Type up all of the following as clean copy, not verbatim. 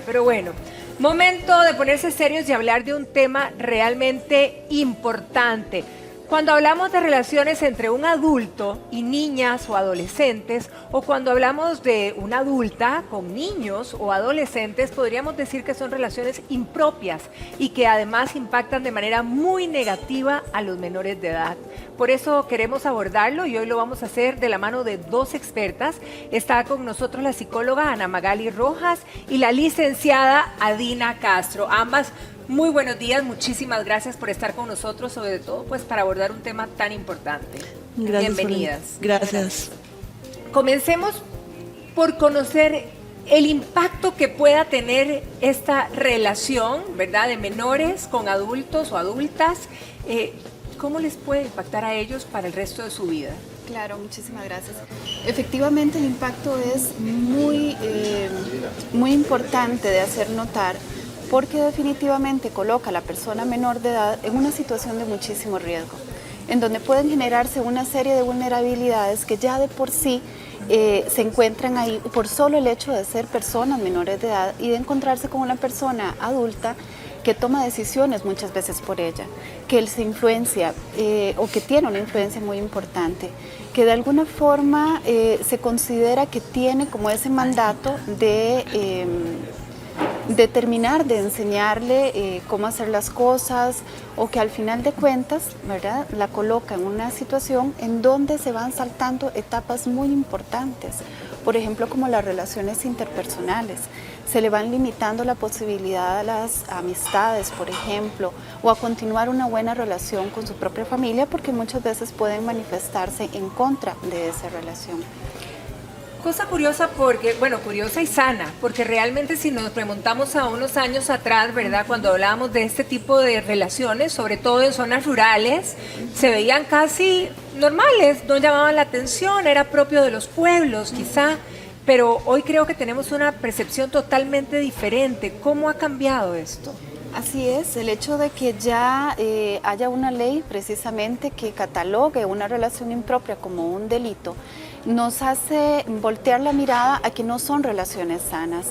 Pero bueno, momento de ponerse serios y hablar de un tema realmente importante. Cuando hablamos de relaciones entre un adulto y niñas o adolescentes, o cuando hablamos de una adulta con niños o adolescentes, podríamos decir que son relaciones impropias y que además impactan de manera muy negativa a los menores de edad. Por eso queremos abordarlo y hoy lo vamos a hacer de la mano de dos expertas. Está con nosotros la psicóloga Ana Magali Rojas y la licenciada Adina Castro. Ambas, muy buenos días, muchísimas gracias por estar con nosotros, sobre todo pues para abordar un tema tan importante. Gracias, Bienvenidas. Gracias. Comencemos por conocer el impacto que pueda tener esta relación, ¿verdad?, de menores con adultos o adultas. ¿Cómo les puede impactar a ellos para el resto de su vida? Claro, muchísimas gracias. Efectivamente, el impacto es muy importante de hacer notar, porque definitivamente coloca a la persona menor de edad en una situación de muchísimo riesgo, en donde pueden generarse una serie de vulnerabilidades que ya de por sí se encuentran ahí por solo el hecho de ser personas menores de edad y de encontrarse con una persona adulta que toma decisiones muchas veces por ella, que él se influencia o que tiene una influencia muy importante, que de alguna forma se considera que tiene como ese mandato de terminar de enseñarle cómo hacer las cosas, o que al final de cuentas, ¿verdad?, la coloca en una situación en donde se van saltando etapas muy importantes, por ejemplo como las relaciones interpersonales. Se le van limitando la posibilidad a las amistades, por ejemplo, o a continuar una buena relación con su propia familia, porque muchas veces pueden manifestarse en contra de esa relación. Cosa curiosa porque, bueno, curiosa y sana, porque realmente si nos remontamos a unos años atrás, ¿verdad?, cuando hablábamos de este tipo de relaciones, sobre todo en zonas rurales, se veían casi normales, no llamaban la atención, era propio de los pueblos quizá, pero hoy creo que tenemos una percepción totalmente diferente. ¿Cómo ha cambiado esto? Así es, el hecho de que ya haya una ley precisamente que catalogue una relación impropia como un delito, nos hace voltear la mirada a que no son relaciones sanas.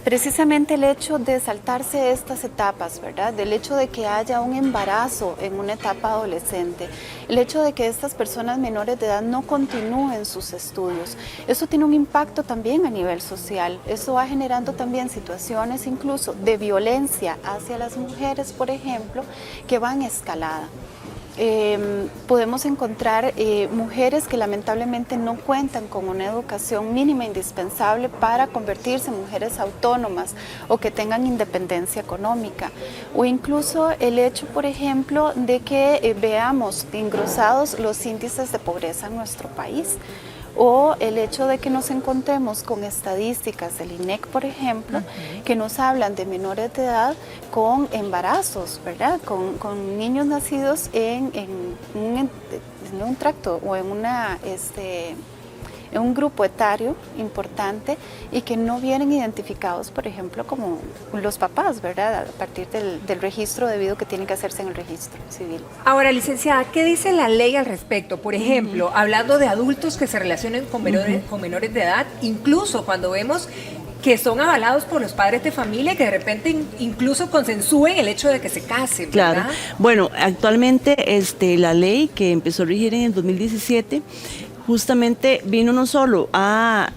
Precisamente el hecho de saltarse estas etapas, ¿verdad?, del hecho de que haya un embarazo en una etapa adolescente, el hecho de que estas personas menores de edad no continúen sus estudios, eso tiene un impacto también a nivel social. Eso va generando también situaciones incluso de violencia hacia las mujeres, por ejemplo, que van escalada. Podemos encontrar mujeres que lamentablemente no cuentan con una educación mínima indispensable para convertirse en mujeres autónomas o que tengan independencia económica, o incluso el hecho, por ejemplo, de que veamos engrosados los índices de pobreza en nuestro país, o el hecho de que nos encontremos con estadísticas del INEC, por ejemplo, que nos hablan de menores de edad con embarazos, ¿verdad?, con niños nacidos en un tracto o en un grupo etario importante y que no vienen identificados, por ejemplo, como los papás, ¿verdad?, a partir del registro debido que tiene que hacerse en el registro civil. Ahora, licenciada, ¿qué dice la ley al respecto? Por ejemplo, hablando de adultos que se relacionen con menores de edad, incluso cuando vemos que son avalados por los padres de familia, que de repente incluso consensúen el hecho de que se casen, ¿verdad? Claro. Bueno, actualmente la ley que empezó a regir en el 2017 justamente vino no solo a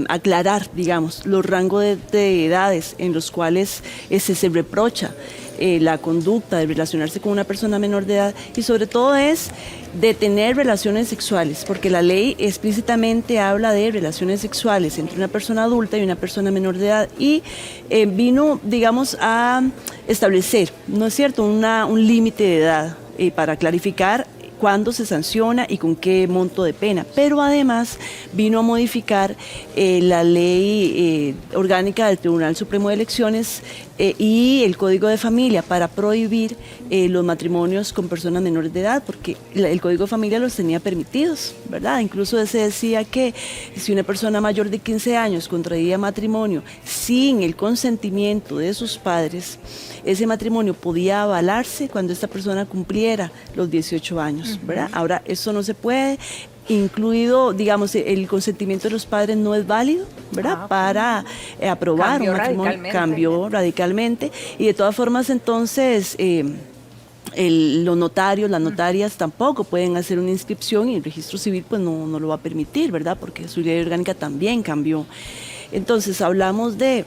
aclarar, digamos, los rangos de edades en los cuales se reprocha la conducta de relacionarse con una persona menor de edad, y sobre todo es de tener relaciones sexuales, porque la ley explícitamente habla de relaciones sexuales entre una persona adulta y una persona menor de edad, y vino, digamos, a establecer, ¿no es cierto?, un límite de edad para clarificar cuándo se sanciona y con qué monto de pena, pero además vino a modificar la ley orgánica del Tribunal Supremo de Elecciones y el Código de Familia para prohibir los matrimonios con personas menores de edad, porque el Código de Familia los tenía permitidos, ¿verdad? Incluso se decía que si una persona mayor de 15 años contraía matrimonio sin el consentimiento de sus padres, ese matrimonio podía avalarse cuando esta persona cumpliera los 18 años, ¿verdad? Ahora eso no se puede. incluido, digamos, el consentimiento de los padres no es válido, ¿verdad? Para aprobar Cambió un matrimonio. radicalmente. Cambió radicalmente. Y de todas formas, entonces, los notarios, las notarias tampoco pueden hacer una inscripción y el registro civil pues no lo va a permitir, ¿verdad? Porque su ley orgánica también cambió. Entonces, hablamos de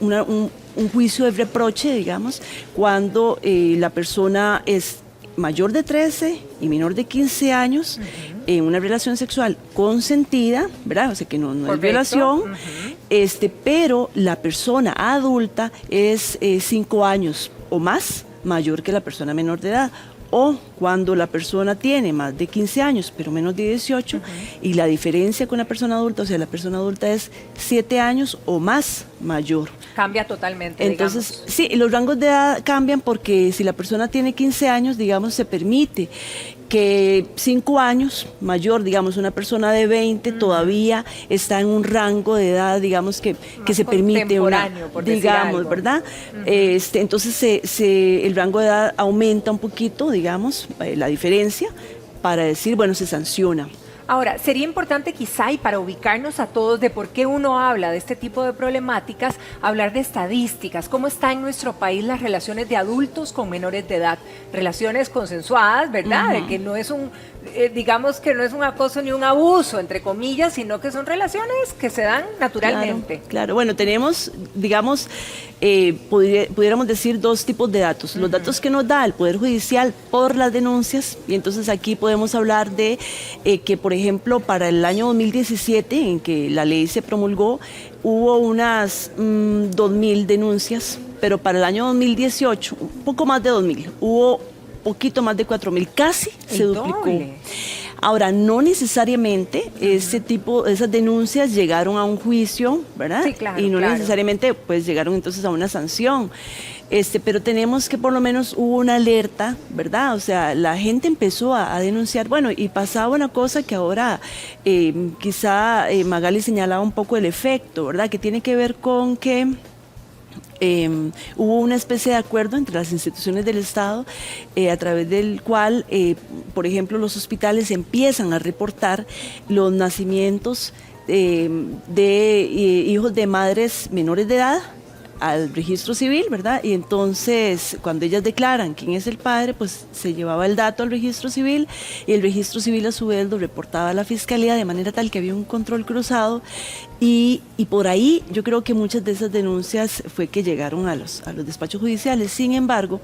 un juicio de reproche, digamos, cuando la persona es mayor de 13 y menor de 15 años en una relación sexual consentida, ¿verdad? O sea que no es violación, pero la persona adulta es 5 años o más mayor que la persona menor de edad. O cuando la persona tiene más de 15 años, pero menos de 18, y la diferencia con la persona adulta, o sea, la persona adulta es 7 años o más mayor. Cambia totalmente, Entonces, digamos. sí, los rangos de edad cambian porque si la persona tiene 15 años, digamos, se permite que 5 años mayor, digamos, una persona de 20 todavía está en un rango de edad, digamos, que se permite una, por decir digamos, algo. ¿verdad? Entonces el rango de edad aumenta un poquito, digamos, la diferencia para decir, bueno, se sanciona. Ahora, sería importante quizá, y para ubicarnos a todos de por qué uno habla de este tipo de problemáticas, hablar de estadísticas. ¿Cómo están en nuestro país las relaciones de adultos con menores de edad? Relaciones consensuadas, ¿verdad? De que no es digamos que no es un acoso ni un abuso, entre comillas, sino que son relaciones que se dan naturalmente. Claro. Bueno, tenemos, digamos, pudiéramos decir 2 tipos de datos. Los datos que nos da el Poder Judicial por las denuncias, y entonces aquí podemos hablar de que, por ejemplo, para el año 2017, en que la ley se promulgó, hubo unas 2.000 denuncias, pero para el año 2018, un poco más de 2.000, hubo poquito más de 4.000, casi se duplicó. Doble. Ahora, no necesariamente esas denuncias llegaron a un juicio, ¿verdad? Sí, claro, y no claro. necesariamente pues llegaron entonces a una sanción. Pero tenemos que por lo menos hubo una alerta, ¿verdad? O sea, la gente empezó a denunciar, bueno, y pasaba una cosa que ahora quizá Magali señalaba un poco el efecto, ¿verdad? Que tiene que ver con que hubo una especie de acuerdo entre las instituciones del Estado a través del cual, por ejemplo, los hospitales empiezan a reportar los nacimientos de hijos de madres menores de edad al registro civil, ¿verdad? Y entonces, cuando ellas declaran quién es el padre, pues se llevaba el dato al registro civil y el registro civil a su vez lo reportaba a la fiscalía de manera tal que había un control cruzado y por ahí yo creo que muchas de esas denuncias fue que llegaron a los despachos judiciales. Sin embargo,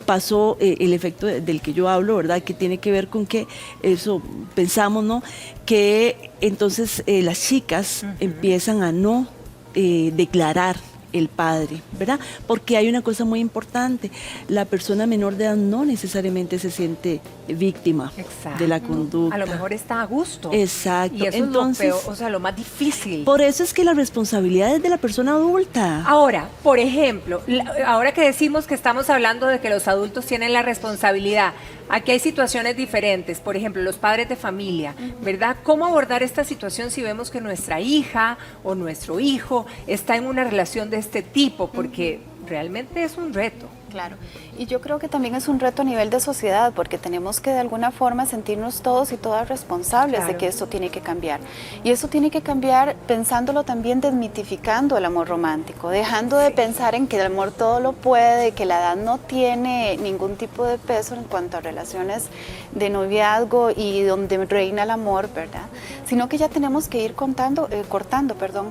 pasó el efecto del que yo hablo, ¿verdad? Que tiene que ver con que eso pensamos, ¿no? Que entonces las chicas empiezan a no declarar el padre, ¿verdad? Porque hay una cosa muy importante, la persona menor de edad no necesariamente se siente víctima de la conducta. A lo mejor está a gusto. Exacto. Y eso entonces, es lo peor, o sea, lo más difícil. Por eso es que la responsabilidad es de la persona adulta. Ahora, por ejemplo, ahora que decimos que estamos hablando de que los adultos tienen la responsabilidad, aquí hay situaciones diferentes. Por ejemplo, los padres de familia, ¿verdad? ¿Cómo abordar esta situación si vemos que nuestra hija o nuestro hijo está en una relación de este tipo? Porque realmente es un reto. Claro, y yo creo que también es un reto a nivel de sociedad, porque tenemos que de alguna forma sentirnos todos y todas responsables de que esto tiene que cambiar. Y eso tiene que cambiar pensándolo también, desmitificando el amor romántico, dejando de pensar en que el amor todo lo puede, que la edad no tiene ningún tipo de peso en cuanto a relaciones de noviazgo y donde reina el amor, ¿verdad? Sino que ya tenemos que ir cortando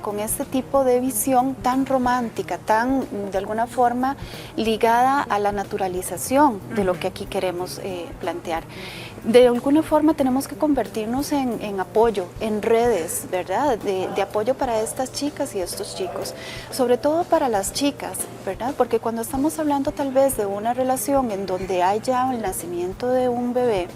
con este tipo de visión tan romántica, tan de alguna forma ligada a la naturalización de lo que aquí queremos plantear. De alguna forma tenemos que convertirnos en apoyo, en redes, ¿verdad? De apoyo para estas chicas y estos chicos, sobre todo para las chicas, ¿verdad? Porque cuando estamos hablando tal vez de una relación en donde hay ya el nacimiento de un bebé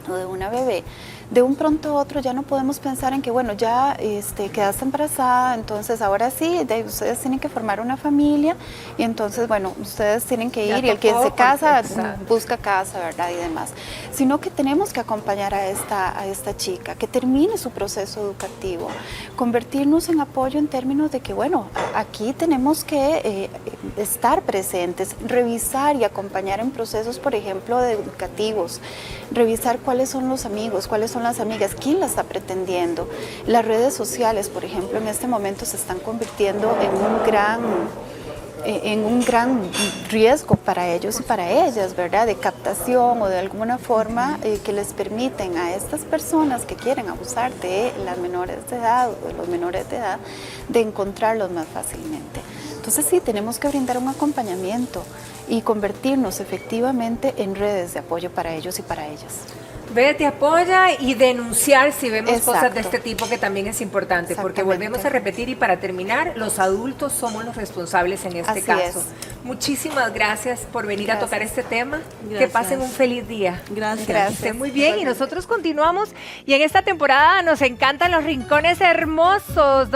o de una bebé, de un pronto a otro ya no podemos pensar en que, bueno, ya quedaste embarazada, entonces ahora sí, ustedes tienen que formar una familia y entonces, bueno, ustedes tienen que ir y el que se casa busca casa, ¿verdad? Y demás. Sino que tenemos que acompañar a esta chica, que termine su proceso educativo, convertirnos en apoyo en términos de que, bueno, aquí tenemos que estar presentes, revisar y acompañar en procesos, por ejemplo, educativos, revisar cuáles son los amigos, cuáles son las amigas, quién la está pretendiendo. Las redes sociales, por ejemplo, en este momento se están convirtiendo en un gran riesgo para ellos y para ellas, ¿verdad? De captación o de alguna forma que les permiten a estas personas que quieren abusar de las menores de edad o de los menores de edad, de encontrarlos más fácilmente. Entonces sí, tenemos que brindar un acompañamiento y convertirnos efectivamente en redes de apoyo para ellos y para ellas. Vete, apoya y denunciar si vemos Exacto. cosas de este tipo, que también es importante, porque volvemos a repetir y para terminar, los adultos somos los responsables en este caso. Muchísimas gracias por venir a tocar este tema. Gracias. Que pasen un feliz día. Gracias. Que estén muy bien y nosotros continuamos y en esta temporada nos encantan los rincones hermosos.